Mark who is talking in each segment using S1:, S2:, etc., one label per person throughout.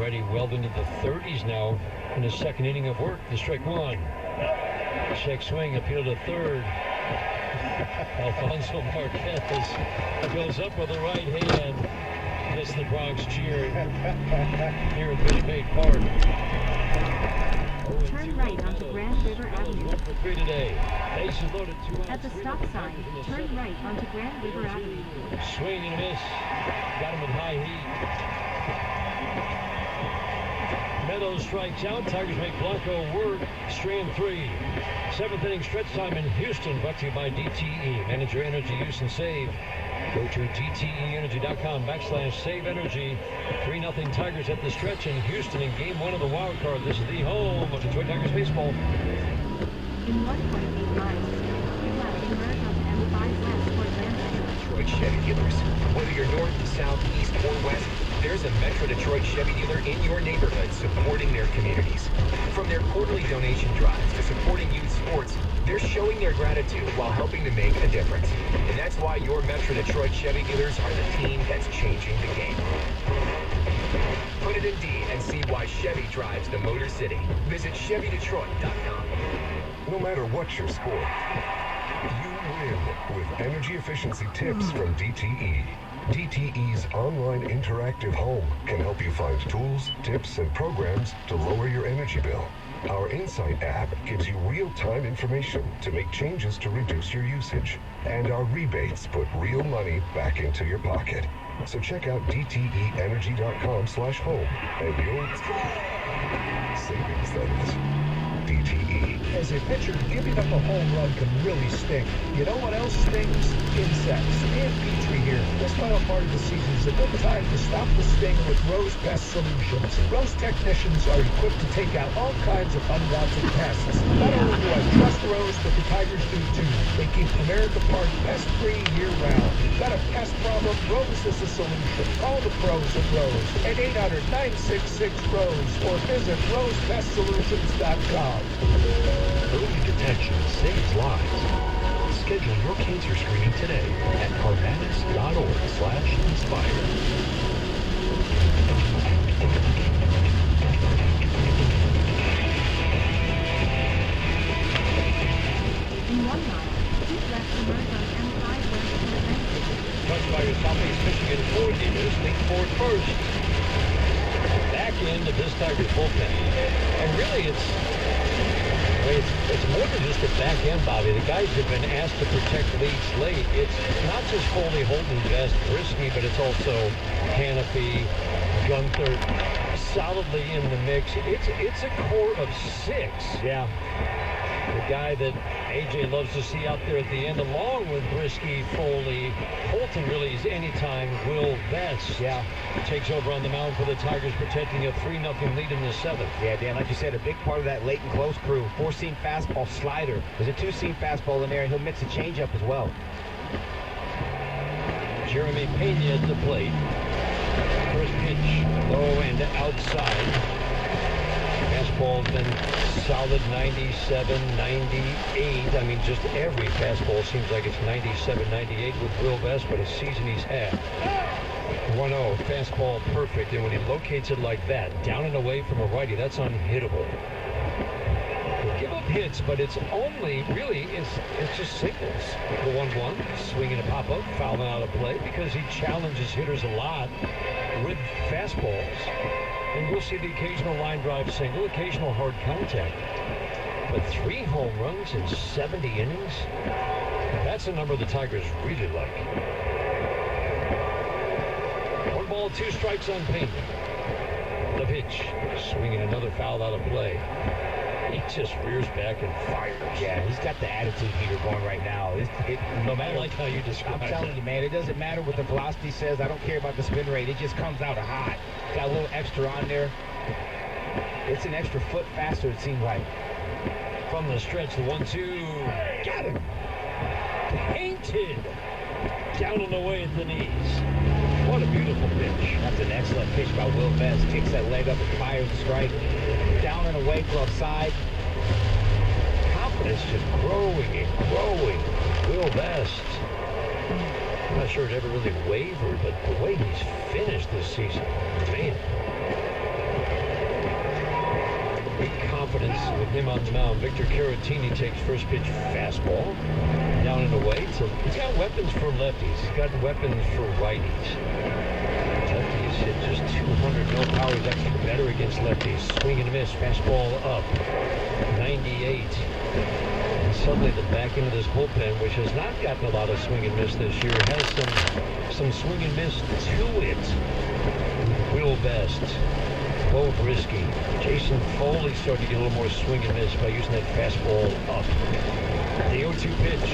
S1: already well into the 30s now in the second inning of work. The strike one. Check swing, appeal to third. Alfonso Marquez goes up with the right hand. Gets the Bronx cheer here at Minute Maid Park.
S2: Turn right onto Grand River Avenue.
S1: For three today. Bases loaded, 2 outs.
S2: At the stop sign, turn right onto Grand River Avenue.
S1: Swing and miss. Got him with high heat. Meadows strikes out. Tigers make Blanco work. Strand 3. Seventh inning stretch time in Houston. Brought to you by DTE. Manage your energy use and save. Go to DTEenergy.com/save energy. 3-0 Tigers at the stretch in Houston in game 1 of the wild card. This is the home of Detroit Tigers baseball.
S2: In 1.8 miles, you have to merge onto M5 West for Atlanta.
S3: Detroit Chevy dealers. Whether you're north, south, east, or west, there's a Metro Detroit Chevy dealer in your neighborhood supporting their communities. From their quarterly donation drives to supporting youth sports, they're showing their gratitude while helping to make a difference. And that's why your Metro Detroit Chevy dealers are the team that's changing the game. Put it in D and see why Chevy drives the Motor City. Visit ChevyDetroit.com.
S4: No matter what your sport, you win with energy efficiency tips from DTE. DTE's online interactive home can help you find tools, tips, and programs to lower your energy bill. Our Insight app gives you real-time information to make changes to reduce your usage. And our rebates put real money back into your pocket. So check out DTEenergy.com/home and you'll savings, that is. DTE.
S5: As a pitcher, giving up a home run can really sting. You know what else stings? Insects. Dan Petrie here. This final part of the season is a good time to stop the sting with Rose Pest Solutions. Rose technicians are equipped to take out all kinds of unwanted pests. Not only do I trust Rose, but the Tigers do too. They keep America Park pest-free year-round. Got a pest problem? Rose is the solution. Call the pros at Rose at 800-966-ROSE or visit rosepestsolutions.com.
S6: Early detection saves lives. Schedule your cancer screening today at carmatis.org/inspire.
S2: In 1 mile, keep left to merge on M5 West for Atlanta.
S1: Touched by your Southeast Michigan Ford dealers. Think Ford first. Back end of this Tigers bullpen. And really, it's more than just a back end, Bobby. The guys have been asked to protect leads late. It's not just Foley, Holden, Vest, Brisky, but it's also Canopy, Gunther, solidly in the mix. It's a core of 6. Yeah. The guy that AJ loves to see out there at the end, along with Brisky, Foley. Holton really is anytime. Will Vest takes over on the mound for the Tigers, protecting a 3-0 lead in the 7th.
S7: Yeah, Dan, like you said, a big part of that late and close crew. 4-seam fastball slider. There's a 2-seam fastball in there, and he'll mix a changeup as well.
S1: Jeremy Pena at the plate. First pitch, low and outside. Fastball's been solid 97, 98. I mean, just every fastball seems like it's 97, 98 with Will Vest, but a season he's had. 1-0, fastball perfect, and when he locates it like that, down and away from a righty, that's unhittable. He'll give up hits, but it's only, really, it's just singles. The 1-1, swinging a pop-up, fouling out of play, because he challenges hitters a lot with fastballs. And we'll see the occasional line drive single, occasional hard contact. But 3 home runs in 70 innings, that's a number the Tigers really like. 1 ball, 2 strikes on Pena. The pitch, swinging another foul out of play. He just rears back and fires.
S7: Yeah, he's got the attitude meter going right now. No matter,
S1: I like how you describe it.
S7: I'm telling you, man, it doesn't matter what the velocity says. I don't care about the spin rate. It just comes out hot. Got a little extra on there. It's an extra foot faster, it seems like.
S1: From the stretch, the 1-2. Got him. Painted. Down and away at the knees. What a beautiful pitch.
S7: That's an excellent pitch by Will Vest. Kicks that leg up and fires the strike. Down and away, glove side.
S1: Confidence just growing and growing. Will Vest. I'm not sure it ever really wavered, but the way he's finished this season, man. minutes with him on the mound. Victor Caratini takes first pitch fastball. Down and away. So he's got weapons for lefties. He's got weapons for righties. Lefties hit just 200, no power. He's actually better against lefties. Swing and a miss. Fastball up. 98. And suddenly the back end of this bullpen, which has not gotten a lot of swing and miss this year, has some swing and miss to it. Will Best. Bo Brisky. Jason Foley started to get a little more swing and miss by using that fastball up. The 0-2 pitch.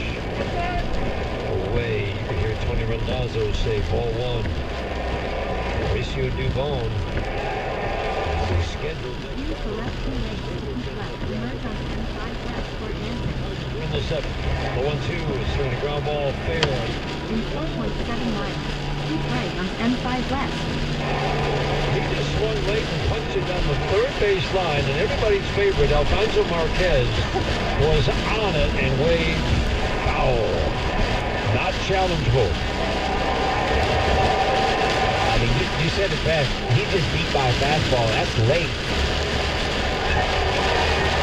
S1: Away. You can hear Tony Randazzo say ball one. Mauricio Dubon. He's scheduled.
S2: Use the left 2 lanes to the left. Emerge on M5 left for advancing.
S1: In the seventh. The 1-2 is throwing a ground ball fair.
S2: In 4.7 miles. Keep right on M5 left.
S1: He just swung late and punched it down the third base line, and everybody's favorite, Alfonso Marquez, was on it and way foul. Not challengeable.
S7: I mean, you said it best. He just beat by a fastball. That's late.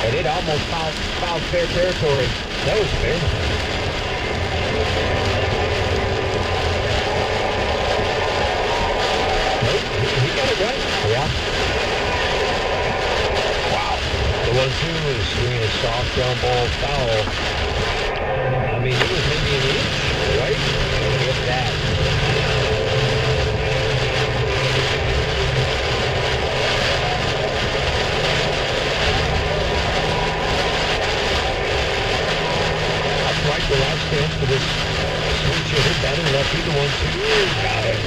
S7: And it almost fouled fair territory.
S1: That was fair. Nope, he got it right.
S7: Yeah.
S1: Wow. The 1-2 is swinging a soft ground ball foul. I mean, it was maybe an inch, right?
S7: If that.
S1: Upright, the last stance for this switch hitter, batting lefty, the 1-2. Got it.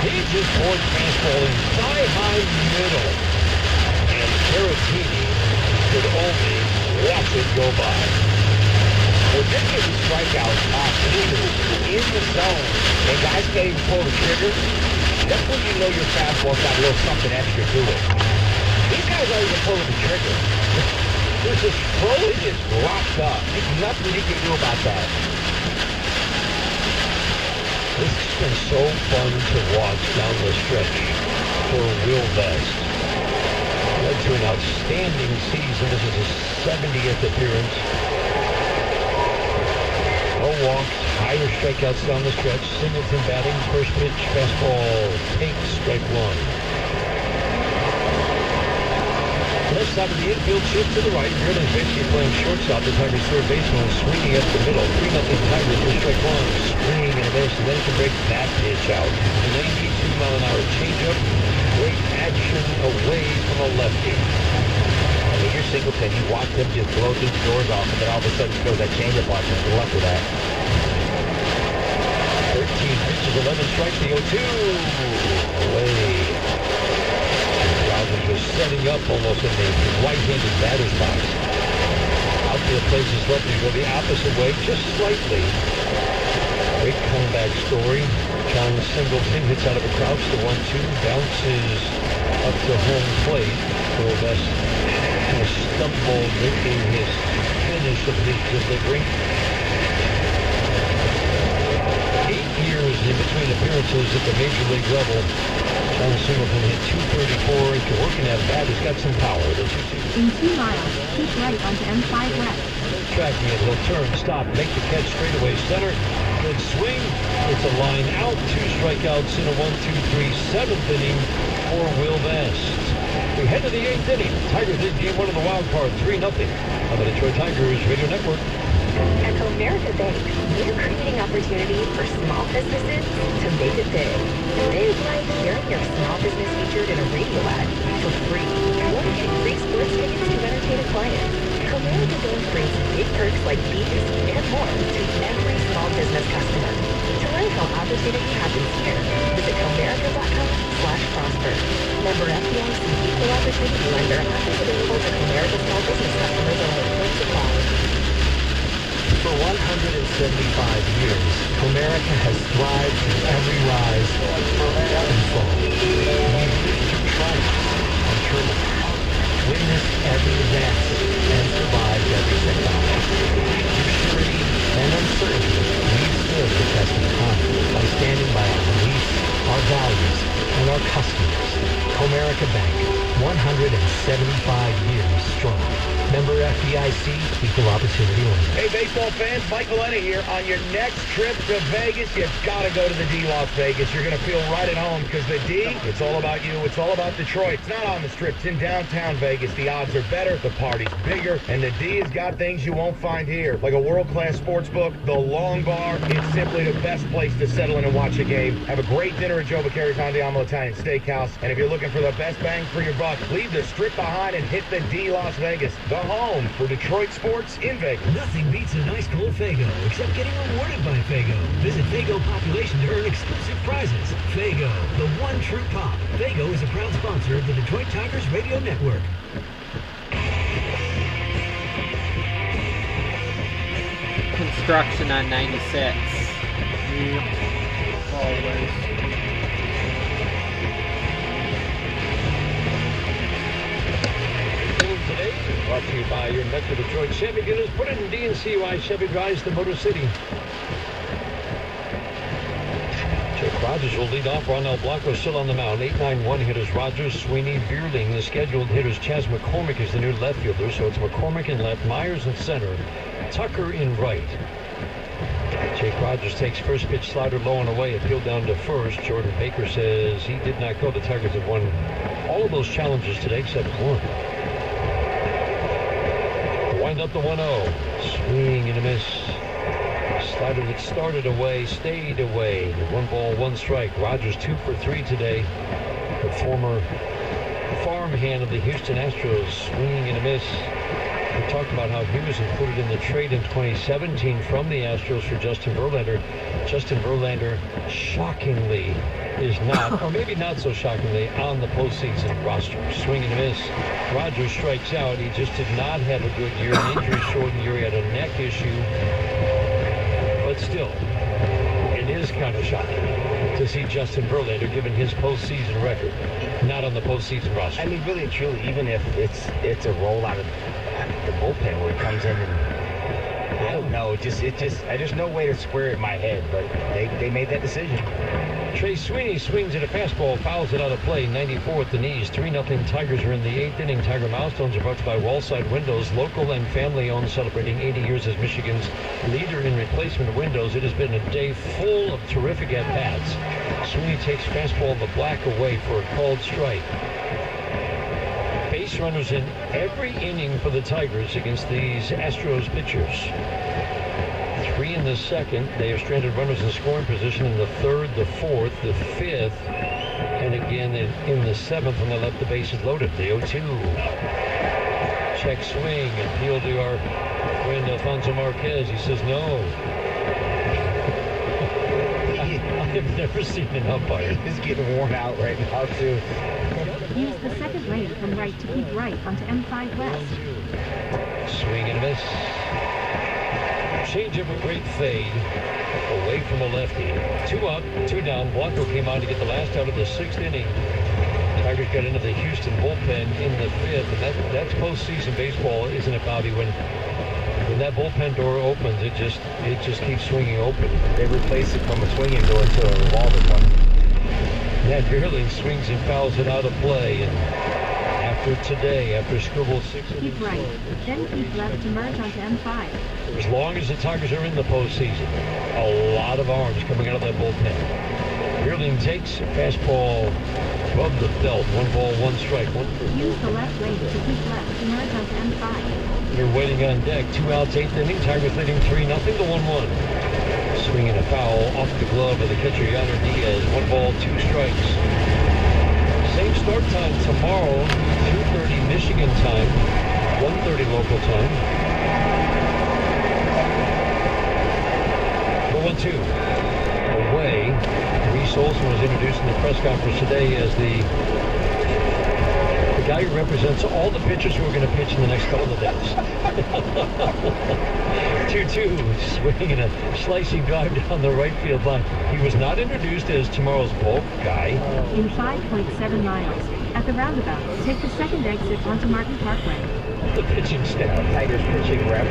S1: He just poured fastball in thigh-high middle. And Caratini could only watch it go by.
S7: Well, just getting strikeouts off hitters in the zone, and guys can't even pull the trigger, that's when you know your fastball's got a little something extra to it. These guys aren't even pulling the trigger.
S1: There's this throw, it is locked up.
S7: There's nothing you can do about that.
S1: This has been so fun to watch down the stretch for Will Best. Led to an outstanding season. This is his 70th appearance. No walks, higher strikeouts down the stretch. Singleton batting, first pitch, fastball, takes strike one. Left side of the infield, shift to the right. Grillon's basically playing shortstop. The Tigers' third baseman is swinging up the middle. 3-0 Tigers for strike one. Swing and a miss, and then can break that pitch out. A 92-mile-an-hour changeup. Great action away from a lefty.
S7: I mean, you're Singleton. You watch him just blow these doors off, and then all of a sudden he throws that changeup on you. Good luck with that.
S1: 13 pitches, 11 strikes, the 0-2. Away. Rousers was setting up almost in the right-handed batter's box. Outfield plays his lefty go the opposite way, just slightly. Great comeback story. John Singleton hits out of a crouch. The 1-2 bounces up to home plate. Will Best kind of stumbled making his finish of his delivery. 8 years in between appearances at the major league level. John Singleton hit .234. If you're working at a bat, he's got some power. The 2-2.
S2: In 2 miles. Keep right onto M5 left.
S1: Tracking it, he'll turn, stop, make the catch straightaway center. Good swing. It's a line out. 2 strikeouts in a 1-2-3 7th inning for Will Best. We head to the 8th inning. Tigers in game 1 of the wild card, 3-0 on the Detroit Tigers Radio Network.
S8: At Comerica Bank, we're creating opportunity for small businesses to make it big. Big like hearing your small business featured in a radio ad for free. Or get free sports tickets to entertain a client. Comerica Bank brings big perks like these and more to every small business customer. To learn how opportunity happens here, visit comerica.com/prosper. Member FDIC Equal Opportunity Lender. Offers available to Comerica small business customers only. Points apply.
S6: For 175 years, Comerica has thrived through every rise and fall. We've lived through triumph and turmoil, witnessed every advance, and survived every setback. Through surety and uncertainty, we've stood the test of time by standing by our beliefs, our values, and our customers. Comerica Bank, 175 years strong. Member FDIC, equal opportunity lender.
S7: Hey, baseball fans, Michael Enna here. On your next trip to Vegas, you've got to go to the D Las Vegas. You're going to feel right at home because the D, it's all about you. It's all about Detroit. It's not on the Strip. It's in downtown Vegas. The odds are better, the party's bigger, and the D has got things you won't find here. Like a world-class sports book, the Long Bar. It's simply the best place to settle in and watch a game. Have a great dinner at Joe Beccari's Andiamo Italian Steakhouse. And if you're looking for the best bang for your buck, leave the Strip behind and hit the D Las Vegas, the home for Detroit sports in Vegas.
S1: Nothing beats a nice cold Faygo, except getting rewarded by Faygo. Visit Faygo Population to earn exclusive prizes. Faygo, the one true pop. Faygo is a proud sponsor of the Detroit Tigers Radio Network.
S9: Construction on 96.
S10: Always.
S1: Today, brought to you by your Metro Detroit Chevy dealers. Put it in D&C why Chevy drives the Motor City. Jake Rogers will lead off. Ronell Blanco still on the mound. 8-9-1 hitters Rogers, Sweeney, Beerling. The scheduled hitters Chaz McCormick is the new left fielder, so it's McCormick in left, Myers in center, Tucker in right. Jake Rogers takes first pitch slider low and away. Appeal down to first. Jordan Baker says he did not go. The Tigers have won all of those challenges today except one. Wind up the 1-0. Swing and a miss. Slider that started away, stayed away. 1 ball, 1 strike. Rogers 2 for 3 today. The former farmhand of the Houston Astros. Swing and a miss. We talked about how he was included in the trade in 2017 from the Astros for Justin Verlander. Justin Verlander, shockingly, is not, or maybe not so shockingly, on the postseason roster. Swing and a miss. Rogers strikes out. He just did not have a good year. An injury-shortened year. He had a neck issue. But still, it is kind of shocking to see Justin Verlander, given his postseason record, not on the postseason roster.
S7: I mean, really and truly, even if it's a rollout of the bullpen where it comes in and I don't know, there's no way to square it in my head, but they made that decision.
S1: Trey Sweeney swings at a fastball, fouls it out of play, 94 at the knees. 3-0 Tigers are in the 8th inning. Tiger Milestones are brought to you by Wallside Windows, local and family-owned, celebrating 80 years as Michigan's leader in replacement windows. It has been a day full of terrific at-bats. Sweeney takes fastball in the black away for a called strike. Base runners in every inning for the Tigers against these Astros pitchers. 3 in the second. They have stranded runners in scoring position in the 3rd, the 4th, the 5th, and again in the 7th when they left the bases loaded. The 0-2. Check swing. Appeal to our friend Alfonso Marquez. He says no. I've never seen an umpire.
S7: He's getting worn out right now, too.
S2: Use the second lane from right to keep right onto M5 West.
S1: Swing and a miss. Change of a great fade away from the lefty. 2 up, 2 down. Blanco came on to get the last out of the 6th inning. Tigers got into the Houston bullpen in the 5th, and that's postseason baseball, isn't it, Bobby? When that bullpen door opens, it just keeps swinging open.
S7: They replaced it from a swinging door to a revolving one.
S1: Nat Beerling swings and fouls it out of play, and after today, after scribble 6 innings,
S2: Keep right, then keep left to merge onto M5.
S1: as long as the Tigers are in the postseason, a lot of arms coming out of that bullpen. Beerling takes fastball above the belt. 1 ball, 1 strike.
S2: Use the left lane to keep left to merge onto M5.
S1: They're waiting on deck. 2 outs, 8th inning. Tigers leading 3-0 to 1-1. Swinging a foul off the glove of the catcher Yainer Diaz. 1 ball, 2 strikes. Same start time tomorrow, 2:30 Michigan time, 1:30 local time. The 1-2 away. Reese Olson was introduced in the press conference today as the guy who represents all the pitchers who are going to pitch in the next couple of days. 2-2, swinging a slicing drive down the right field line. He was not introduced as tomorrow's bulk guy.
S2: In 5.7 miles, At the roundabout, take the second exit onto Martin Parkway.
S1: The pitching staff.
S7: Tigers pitching rep.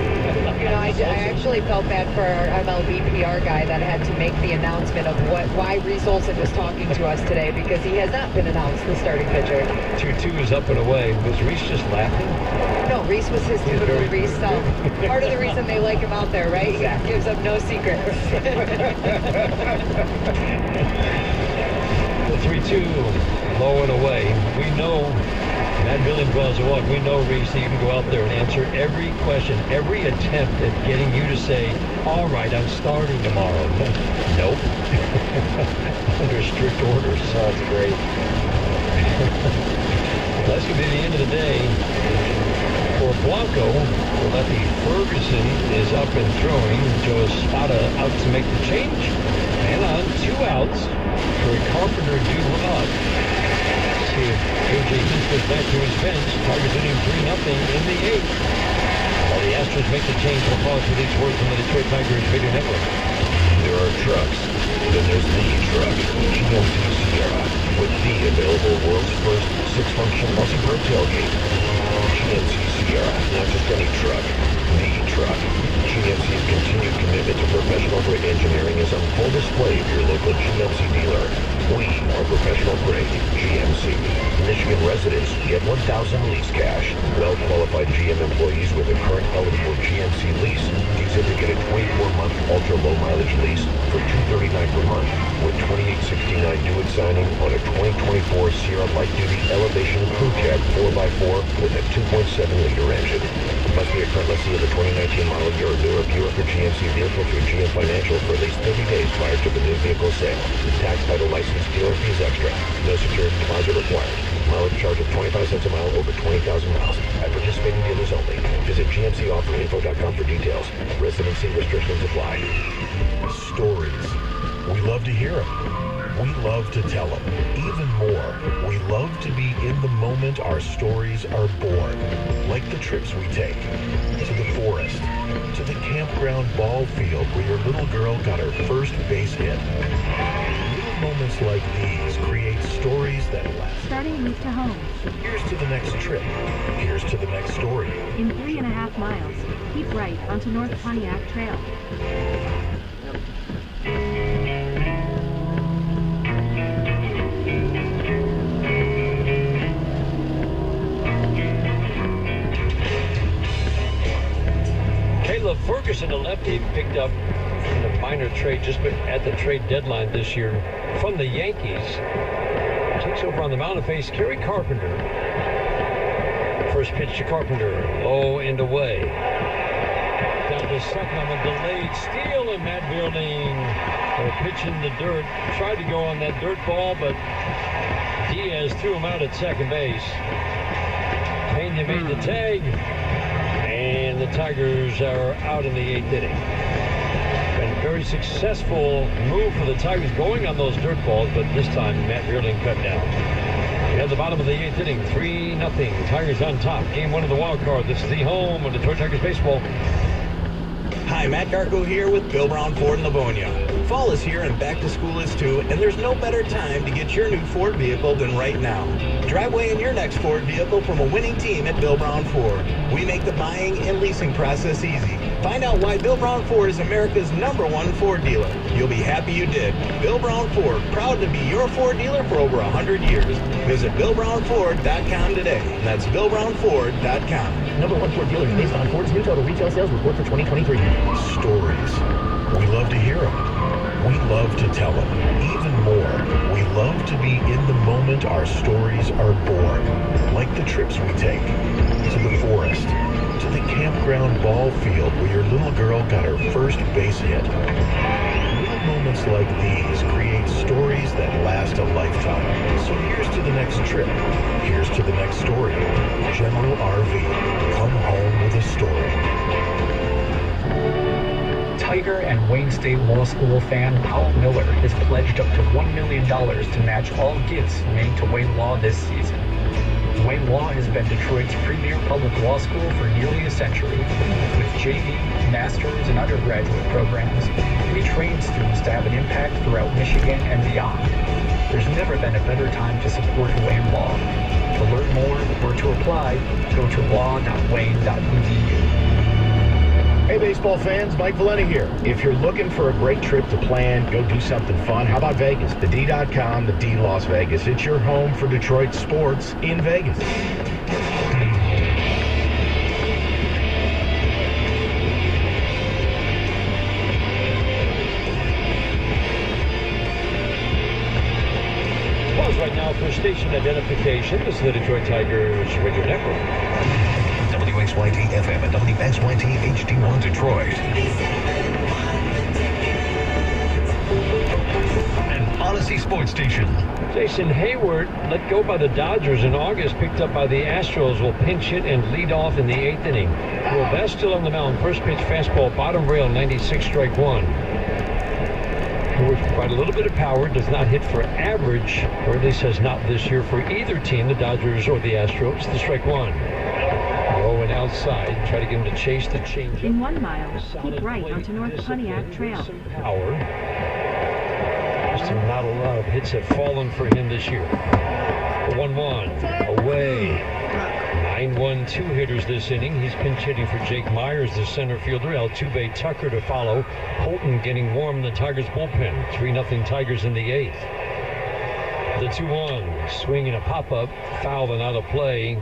S9: You know, I actually felt bad for our MLB PR guy that had to make the announcement of why Reese Olson was talking to us today, because he has not been announced the starting pitcher.
S1: 2-2 is up and away. Was Reese just laughing?
S9: No, Reese was his typical Reese self. Part of the reason they like him out there, right?
S7: Exactly.
S9: He gives up no secrets.
S1: The 3-2, low and away. We know Matt Billing draws a walk. We know Reese, you can go out there and answer every question, every attempt at getting you to say, all right, I'm starting tomorrow. Nope. Under strict orders.
S7: Oh, that's great.
S1: That's going to be the end of the day. For Blanco, the lefty Ferguson is up and throwing. Joe Espada out to make the change. And on 2 outs, Troy Carpenter due up. See if A.J. Hinch goes back to his bench. Tigers leading 3-0 in the 8th. While the Astros make the change, we'll pause for these words from the Detroit Tigers Radio Network.
S4: There are trucks. Then there's the truck. GMC Sierra. With the available world's first 6-function multi-bird tailgate. GMC Sierra. Not just any truck. The truck. GMC's continued commitment to professional grade engineering is on full display at your local GMC dealer. We are professional grade GMC. Michigan residents get $1,000 lease cash. Well-qualified GM employees with a current eligible GMC lease use it to get a 24-month ultra-low mileage lease for $239 per month with $28.69 due at signing on a 2024 Sierra Light Duty Elevation Crew Cab 4x4 with a 2.7-liter engine. Must be a current lessee of the 2019 model year or newer if you are for GMC vehicle through GM Financial for at least 30 days prior to the new vehicle sale. Tax, title, license, dealer fees extra. No security deposit required. Mileage charge of 25 cents a mile over 20,000 miles. At participating dealers only. Visit GMCOfferinfo.com for details. Residency restrictions apply. Stories. We love to hear them. We love to tell them. Even more, we love to be in the moment our stories are born. Like the trips we take. To the forest. To the campground ball field where your little girl got her first base hit. Little moments like these create stories that last.
S2: Starting route to home.
S4: Here's to the next trip. Here's to the next story.
S2: In 3.5 miles, keep right onto North Pontiac Trail.
S1: Caleb Ferguson, a lefty, picked up in a minor trade just at the trade deadline this year from the Yankees. Takes over on the mound to face Kerry Carpenter. First pitch to Carpenter, low and away. Down to second on the delayed steal, and Matt Building pitch in the dirt. Tried to go on that dirt ball, but Diaz threw him out at second base. Pena made the tag. And the Tigers are out in the 8th inning. Been a very successful move for the Tigers going on those dirt balls, but this time Matt Reardon cut down. We have the bottom of the 8th inning, 3-0. Tigers on top. Game 1 of the wild card. This is the home of Detroit Tigers baseball.
S10: Hi, Matt Garko here with Bill Brown Ford in Livonia. Fall is here and back to school is too, and there's no better time to get your new Ford vehicle than right now. Drive away in your next Ford vehicle from a winning team at Bill Brown Ford. We make the buying and leasing process easy. Find out why Bill Brown Ford is America's #1 Ford dealer. You'll be happy you did. Bill Brown Ford, proud to be your Ford dealer for over 100 years. Visit BillBrownFord.com today. That's BillBrownFord.com.
S7: #1 Ford dealer based on Ford's new total retail sales report for 2023.
S4: Stories. We love to hear them. We love to tell them. Even more, we love to be in the moment our stories are born. Like the trips we take. To the forest. To the campground ball field where your little girl got her first base hit. Little moments like these create stories that last a lifetime. So here's to the next trip. Here's to the next story. General RV. Come home with a story.
S11: Tiger and Wayne State Law School fan Paul Miller has pledged up to $1 million to match all gifts made to Wayne Law this season. Wayne Law has been Detroit's premier public law school for nearly a century. With JD, master's, and undergraduate programs, we train students to have an impact throughout Michigan and beyond. There's never been a better time to support Wayne Law. To learn more or to apply, go to law.wayne.edu.
S7: Hey, baseball fans, Mike Valenti here. If you're looking for a great trip to plan, go do something fun, how about Vegas? The D.com, the D Las Vegas. It's your home for Detroit sports in Vegas.
S1: Pause right now for station identification. This is the Detroit Tigers Radio Network.
S4: WXYT FM and WXYT HD1 Detroit. An Odyssey Sports Station.
S1: Jason Hayward, let go by the Dodgers in August, picked up by the Astros, will pinch hit and lead off in the 8th inning. Will Best still on the mound. First pitch fastball, bottom rail, 96, strike one. Hayward's quite a little bit of power, does not hit for average, or at least has not this year for either team, the Dodgers or the Astros. The strike one. Going outside, try to get him to chase the changeup.
S2: In 1 mile, keep right onto North Pontiac Trail.
S1: Some power. Just not a lot of hits have fallen for him this year. 1-1 away. 9-1 two-hitters this inning. He's pinch hitting for Jake Myers, the center fielder. Altuve Tucker to follow. Holton getting warm in the Tigers bullpen. 3-0 Tigers in the 8th. The 2-1 swing and a pop-up, foul and out of play.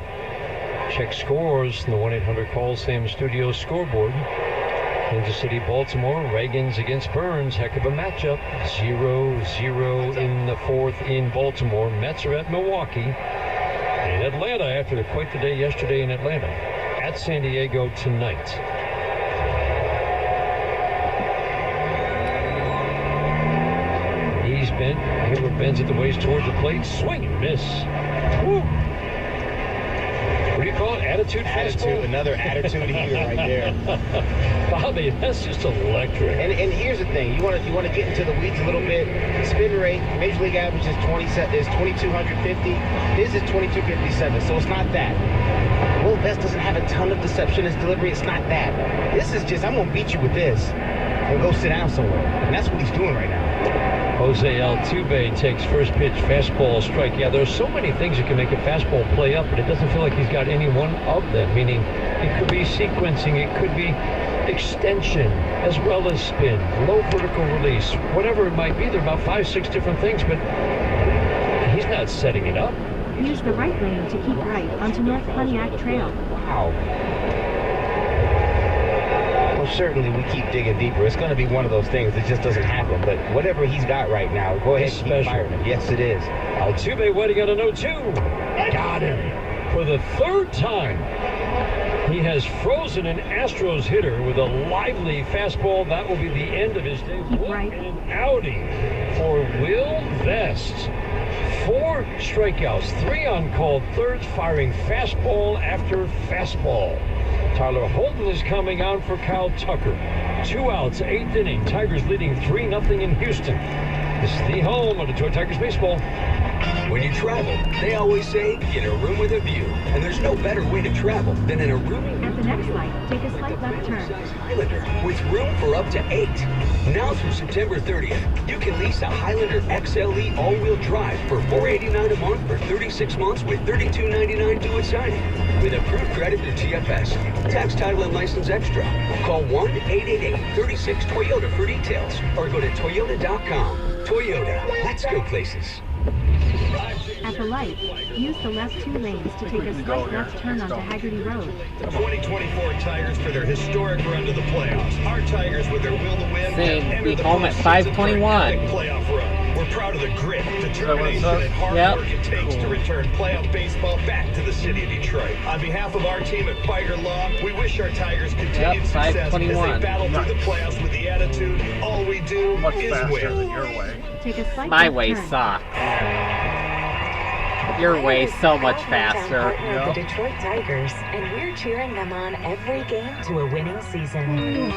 S1: Check scores in the 1-800-CALL Sam Studios scoreboard. Kansas City, Baltimore, Reagans against Burns. Heck of a matchup. 0-0 in the 4th in Baltimore. Mets are at Milwaukee. And Atlanta, after quite the day yesterday in Atlanta, at San Diego tonight. He's bent. Hayward bends at the waist towards the plate. Swing and miss. Woo! What do you call it? Attitude fastball?
S7: Another attitude heater right there.
S1: Bobby, that's just electric.
S7: And here's the thing, you want to get into the weeds a little bit. Spin rate, Major League average is 2250. His is 2257, so it's not that. Will Best doesn't have a ton of deception in his delivery. It's not that. This is just, I'm gonna beat you with this and go sit down somewhere. And that's what he's doing right now.
S1: Jose Altuve takes first pitch, fastball, strike. Yeah, there's so many things that can make a fastball play up, but it doesn't feel like he's got any one of them, meaning it could be sequencing, it could be extension, as well as spin, low vertical release, whatever it might be. There are about 5-6 different things, but he's not setting it up.
S2: Use the right lane to keep right onto North Pontiac Trail.
S7: Wow. Well, certainly we keep digging deeper. It's going to be one of those things that just doesn't happen. But whatever he's got right now, go ahead and keep firing him. Yes, it is.
S1: Altuve waiting on a 0-2. Got him. For the 3rd time, he has frozen an Astros hitter with a lively fastball. That will be the end of his day. What an outing for Will Vest. 4 strikeouts, 3 uncalled thirds, firing fastball after fastball. Tyler Holton is coming out for Kyle Tucker. 2 outs, 8th inning. Tigers leading 3-0 in Houston. This is the home of Detroit Tigers baseball.
S3: When you travel, they always say, get a room with a view. And there's no better way to travel than in a room.
S2: At the next light, take a slight left turn.
S3: Highlander with room for up to 8. Now through September 30th, you can lease a Highlander XLE all-wheel drive for $489 a month for 36 months with $32.99 due at signing. With approved credit through TFS, tax, title, and license extra. Call 1-888-36-TOYOTA for details or go to Toyota.com. Toyota, let's go places.
S2: At the light, use the left 2 lanes to take a slight left turn onto Haggerty Road.
S12: 2024 Tigers for their historic run to the playoffs. Our Tigers, with their will to win,
S13: be home at 5:21.
S12: Playoff run. We're proud of the grit, determination, and hard work it takes to return playoff baseball back to the city of Detroit. On behalf of our team at Fighter Law, we wish our Tigers continued success as they battle through the playoffs with the attitude, all we do is win.
S2: Take a slight
S13: My
S2: left
S13: way
S2: turn.
S13: sucks. Your way so much faster.
S8: Partner of the Detroit Tigers, and we're cheering them on every game to a winning season.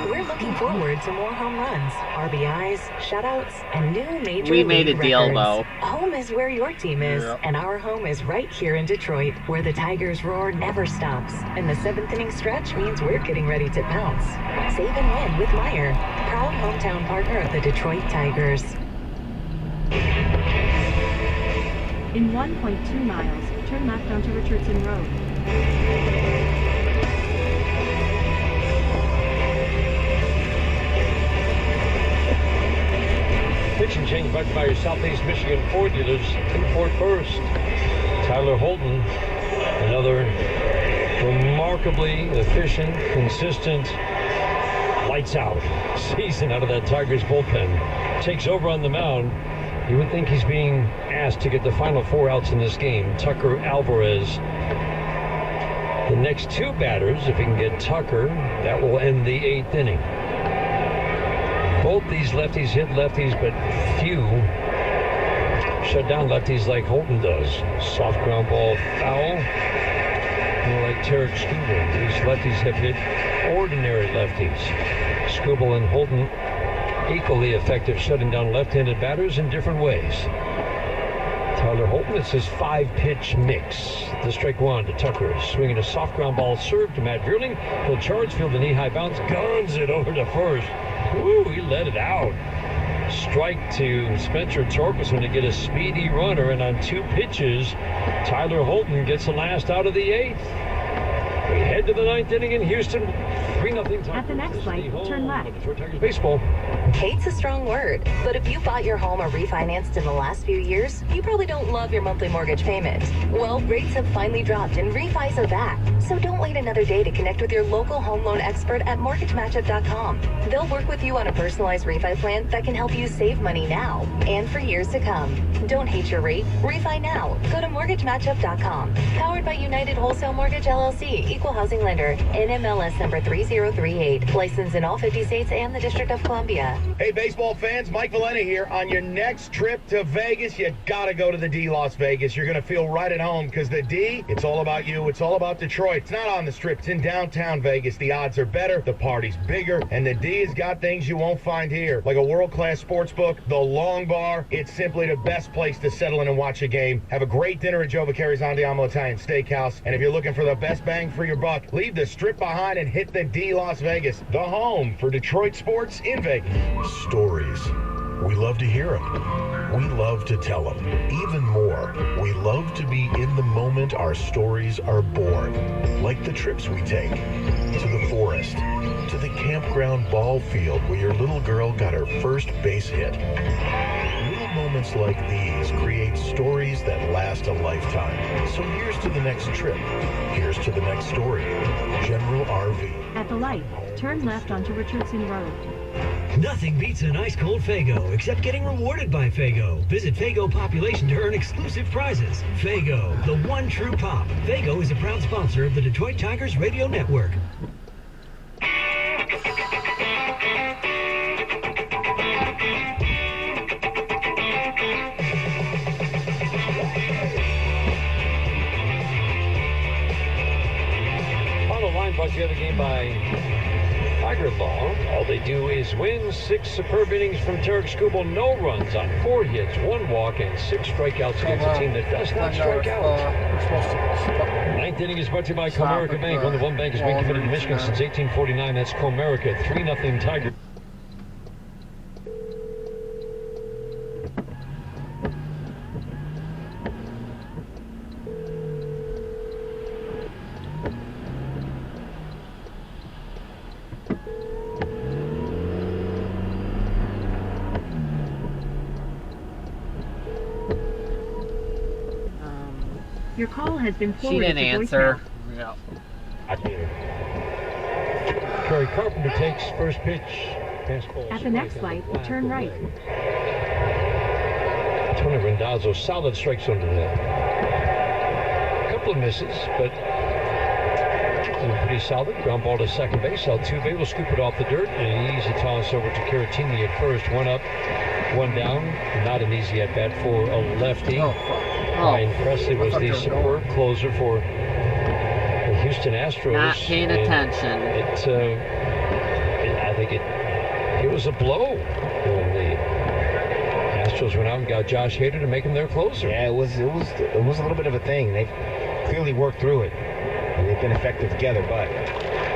S8: We're looking forward to more home runs, RBIs, shutouts, and new major
S13: We made a
S8: league
S13: deal,
S8: records.
S13: though.
S8: Home is where your team is, and our home is right here in Detroit, where the Tigers' roar never stops. And the 7th inning stretch means we're getting ready to pounce. Save and win with Meijer, proud hometown partner of the Detroit Tigers.
S2: In 1.2 miles, turn left onto Richardson Road.
S1: Pitch and change brought by your Southeast Michigan Ford dealers in Fort First. Tyler Holton, another remarkably efficient, consistent, lights out season out of that Tigers bullpen. Takes over on the mound. You would think he's being asked to get the final 4 outs in this game. Tucker Alvarez. The next 2 batters, if he can get Tucker, that will end the 8th inning. Both these lefties hit lefties, but few shut down lefties like Holton does. Soft ground ball foul. More like Tarek Skubal. These lefties have hit ordinary lefties. Skubal and Holton equally effective shutting down left-handed batters in different ways. Tyler Holton, it's his 5-pitch mix. The strike 1 to Tucker. Swinging a soft ground ball serve to Matt Vierling. He'll charge field, a knee-high bounce. Guns it over to first. Woo, he let it out. Strike to Spencer Torkelson to get a speedy runner. And on 2 pitches, Tyler Holton gets the last out of the 8th. We head to the 9th inning in Houston. 3-0 Tigers.
S2: At the next light, turn left.
S1: Detroit Tigers baseball.
S8: Hate's a strong word, but if you bought your home or refinanced in the last few years, you probably don't love your monthly mortgage payments. Well, rates have finally dropped and refis are back. So don't wait another day to connect with your local home loan expert at MortgageMatchup.com. They'll work with you on a personalized refi plan that can help you save money now and for years to come. Don't hate your rate. Refi now. Go to MortgageMatchup.com. Powered by United Wholesale Mortgage LLC, Equal Housing Lender, NMLS number 3038. Licensed in all 50 states and the District of Columbia.
S7: Hey, baseball fans, Mike Valenti here. On your next trip to Vegas, you gotta go to the D Las Vegas. You're gonna feel right at home because the D, it's all about you. It's all about Detroit. It's not on the Strip. It's in downtown Vegas. The odds are better, the party's bigger, and the D has got things you won't find here, like a world-class sports book, the Long Bar. It's simply the best place to settle in and watch a game. Have a great dinner at Joe Vaccari's Andiamo Italian Steakhouse, and if you're looking for the best bang for your buck, leave the Strip behind and hit the D Las Vegas, the home for Detroit sports in Vegas.
S4: Stories. We love to hear them. We love to tell them. Even more, we love to be in the moment our stories are born. Like the trips we take. To the forest. To the campground ball field where your little girl got her first base hit. Little moments like these create stories that last a lifetime. So here's to the next trip. Here's to the next story. General RV.
S2: At the light, turn left onto Richardson Road.
S14: Nothing beats an ice-cold Faygo except getting rewarded by Faygo. Visit Faygo Population to earn exclusive prizes. Faygo, the one true pop. Faygo is a proud sponsor of the Detroit Tigers Radio Network.
S1: Final line brought together game by Tiger Law. All they do is win. 6 superb innings from Tarek Skubal. No runs on 4 hits, 1 walk, and 6 strikeouts against a team that does not strike out. 9th inning is brought to you by Comerica Bank. Only one bank has been committed to Michigan since 1849. That's Comerica. 3-0 Tigers.
S2: Your call has been
S13: She
S2: forwarded
S13: didn't
S2: to
S13: answer.
S2: voicemail.
S1: Kerry Carpenter takes first pitch. Fastball.
S2: At the next light, turn right.
S1: Tony Randazzo, solid strike zone to that. A couple of misses, but pretty solid. Ground ball to second base. Altuve will scoop it off the dirt. And an easy toss over to Caratini at first. 1 up, 1 down. Not an easy at bat for a lefty. Ryan Presley was the superb closer for the Houston Astros.
S13: Not paying attention.
S1: I think it was a blow when the Astros went out and got Josh Hader to make him their closer.
S7: Yeah, it was a little bit of a thing. They clearly worked through it, and they've been effective together. But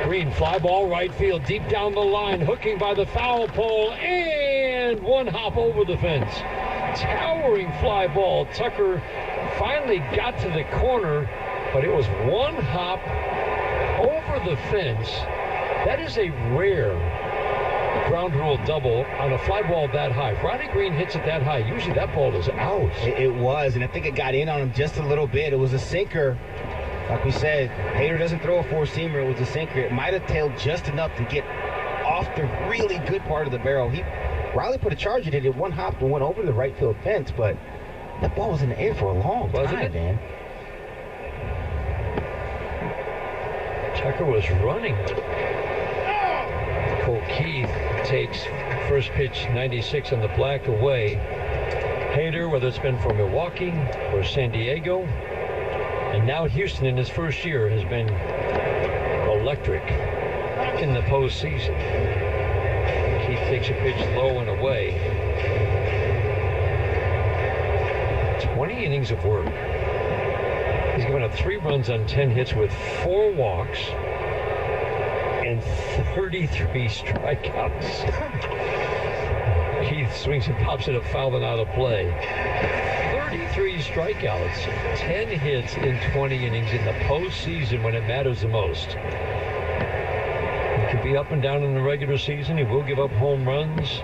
S1: Green fly ball right field, deep down the line, hooking by the foul pole, and 1 hop over the fence. towering fly ball. Tucker finally got to the corner, but it was one hop over the fence. That is a rare ground rule double on a fly ball that high. If Ronnie Green hits it that high, usually that ball is out.
S7: It was, and I think it got in on him just a little bit. It was a sinker. Like we said, Hader doesn't throw a four-seamer. It was a sinker. It might have tailed just enough to get off the really good part of the barrel. Riley put a charge in it. It one hopped and went over the right field fence, but that ball was in the air for a long time, man.
S1: Tucker was running. Cole Keith takes first pitch 96 on the black away. Hader, whether it's been for Milwaukee or San Diego, and now Houston in his first year has been electric in the postseason. Keith takes a pitch low and away. 20 innings of work. He's given up 3 runs on 10 hits with 4 walks and 33 strikeouts. Keith swings and pops it up, foul and out of play. 33 strikeouts, 10 hits in 20 innings in the postseason when it matters the most. He could be up and down in the regular season. He will give up home runs.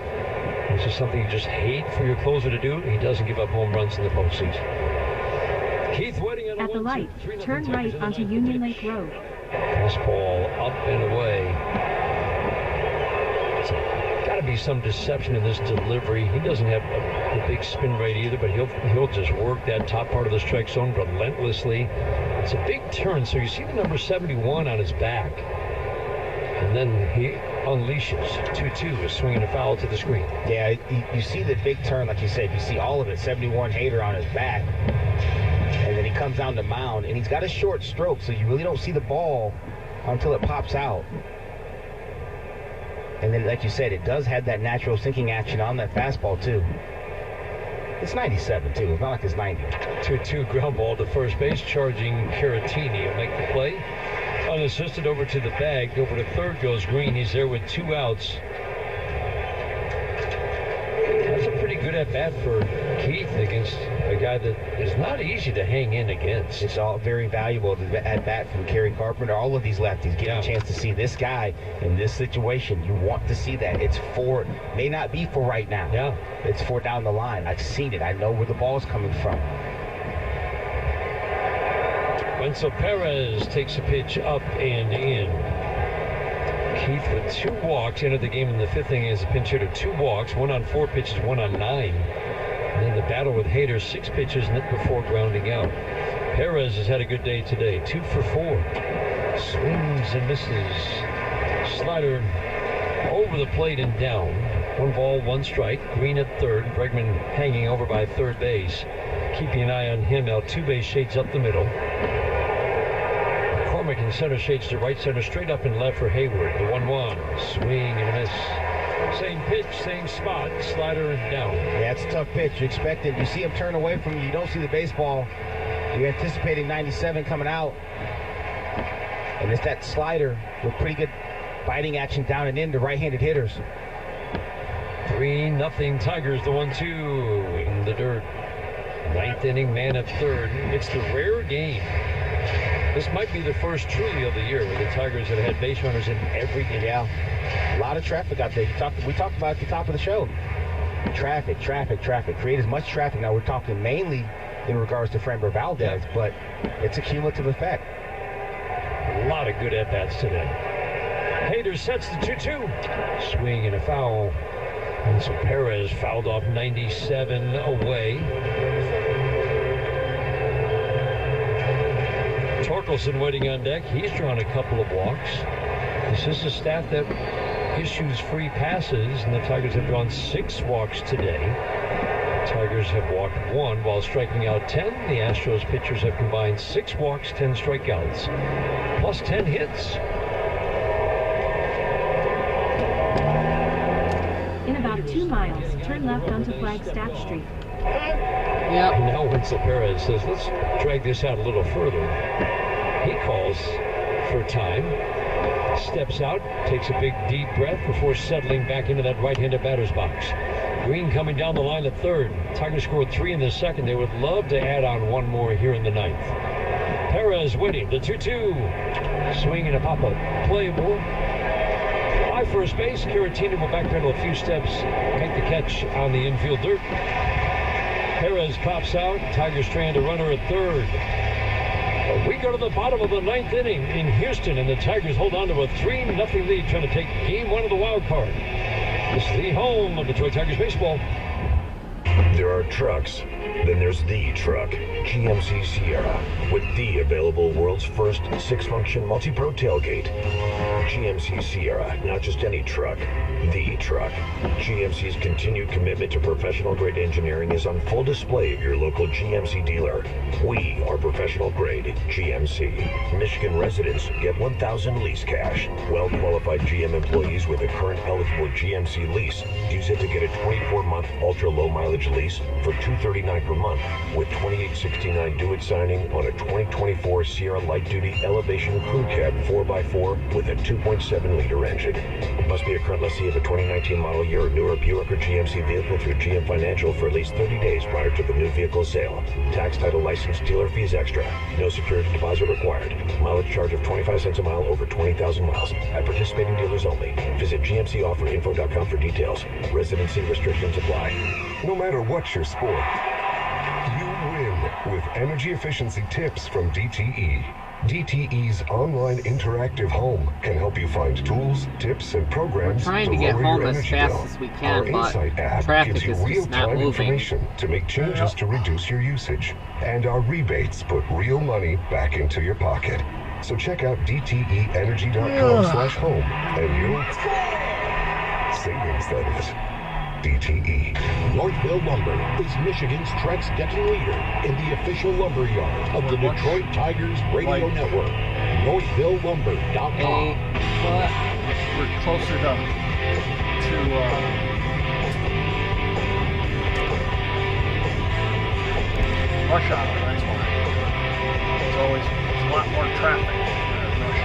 S1: This is something you just hate for your closer to do. He doesn't give up home runs in the postseason. Keith waiting on
S2: At the light, turn right onto Union Lake Road.
S1: Fastball up and away. Got to be some deception in this delivery. He doesn't have the big spin rate either, but he'll just work that top part of the strike zone relentlessly. It's a big turn, so you see the number 71 on his back. And then he unleashes 2-2, swinging a foul to the screen.
S7: Yeah, you see the big turn, like you said. You see all of it. 71 Hader on his back. And then he comes down the mound, and he's got a short stroke, so you really don't see the ball until it pops out. And then, like you said, it does have that natural sinking action on that fastball, too. It's 97, too. It's not like it's 90.
S1: 2-2 ground ball to first base, charging Caratini. He'll make the play. Unassisted over to the bag. Over to third goes Green. He's there with 2 outs. That's a pretty good at-bat for Keith against a guy that is not easy to hang in against.
S7: It's all very valuable at-bat from Kerry Carpenter. All of these lefties get a chance to see this guy in this situation. You want to see that. It's for, may not be for right now.
S1: Yeah.
S7: It's for down the line. I've seen it. I know where the ball's coming from.
S1: Wenzel Perez takes a pitch up and in. Keith with 2 walks entered the game in the 5th inning as a pinch hitter. 2 walks, 1 on 4 pitches, 1 on 9. And then the battle with Hader, 6 pitches before grounding out. Perez has had a good day today, 2 for 4. Swings and misses. Slider over the plate and down. 1 ball, 1 strike. Green at third. Bregman hanging over by third base. Keeping an eye on him now. 2 base shades up the middle. McCormick in center shades to right center, straight up and left for Hayward. The 1-1. Swing and a miss. Same pitch, same spot. Slider down.
S7: Yeah, it's a tough pitch. You expect it. You see him turn away from you. You don't see the baseball. You're anticipating 97 coming out. And it's that slider with pretty good biting action down and in to right-handed hitters.
S1: 3-0 Tigers. The 1-2 in the dirt. 9th inning, man at third. It's the rare game. This might be the first truly of the year where the Tigers have had base runners in every inning.
S7: Yeah, a lot of traffic out there. We talked about at the top of the show. Traffic. Create as much traffic. Now, we're talking mainly in regards to Framber Valdez, but it's a cumulative effect.
S1: A lot of good at-bats today. Hader sets the 2-2. Swing and a foul. And so Perez fouled off 97 away. Torkelson waiting on deck. He's drawn a couple of walks. This is a staff that issues free passes, and the Tigers have drawn 6 walks today. The Tigers have walked 1 while striking out 10. The Astros pitchers have combined 6 walks, 10 strikeouts, plus 10 hits.
S2: In about 2 miles, turn left onto Flagstaff Street.
S13: Yep.
S1: And now Wenzel Perez says, let's drag this out a little further. He calls for time, steps out, takes a big deep breath before settling back into that right-handed batter's box. Green coming down the line at third. Tigers scored 3 in the second. They would love to add on one more here in the ninth. Perez waiting, the 2-2. Swing and a pop-up. Playable. By first base, Caratini will backpedal a few steps, make the catch on the infield dirt. Perez pops out. Tigers strand a runner at third. But we go to the bottom of the ninth inning in Houston, and the Tigers hold on to a 3-0 lead, trying to take game 1 of the wild card. This is the home of Detroit Tigers baseball.
S4: There are trucks, then there's the truck, GMC Sierra, with the available world's first 6-function multi-pro tailgate. GMC Sierra, not just any truck, the truck. GMC's continued commitment to professional-grade engineering is on full display at your local GMC dealer. We are professional-grade GMC. Michigan residents get $1,000 lease cash. Well-qualified GM employees with a current eligible GMC lease use it to get a 24-month ultra-low mileage lease for $239 per month with $28.69 due at signing on a 2024 Sierra light-duty elevation crew cab 4x4 with a 2.7-liter engine. Must be a current lessee of a 2019 model year or newer Buick or GMC vehicle through GM Financial for at least 30 days prior to the new vehicle sale. Tax, title, license, dealer fees extra. No security deposit required. Mileage charge of 25 cents a mile over 20,000 miles. At participating dealers only. Visit GMCOfferInfo.com for details. Residency restrictions apply. No matter what your sport, you win with energy efficiency tips from DTE. DTE's online interactive home can help you find tools, tips, and programs
S13: We're trying
S4: to
S13: to get
S4: lower
S13: home
S4: your
S13: as
S4: energy
S13: fast
S4: bill.
S13: as we
S4: Our
S13: can, but
S4: Insight app
S13: traffic
S4: gives you
S13: is just not
S4: real-time
S13: moving.
S4: information to make changes to reduce your usage. And our rebates put real money back into your pocket. So check out DTEenergy.com/home and you'll... savings, that is. DTE.
S5: Northville Lumber is Michigan's Trex decking leader in the official lumber yard of the Detroit Tigers radio network. NorthvilleLumber.com.
S15: We're closer to rush hour, that's why. It's a lot more traffic.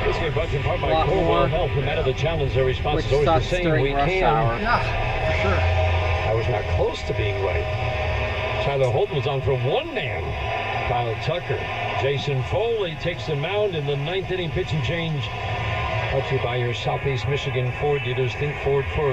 S1: This game brought to you in part by Corewell Health. No matter the challenge, their response
S13: Which
S1: is always the
S13: sucks
S1: same.
S13: during
S1: We
S13: rush
S1: can.
S13: hour.
S15: Yeah, for sure.
S1: I was not close to being right. Tyler Holton was on for one man. Kyle Tucker. Jason Foley takes the mound in the ninth inning pitching change. Brought to you by your Southeast Michigan Ford dealers. Think Ford first.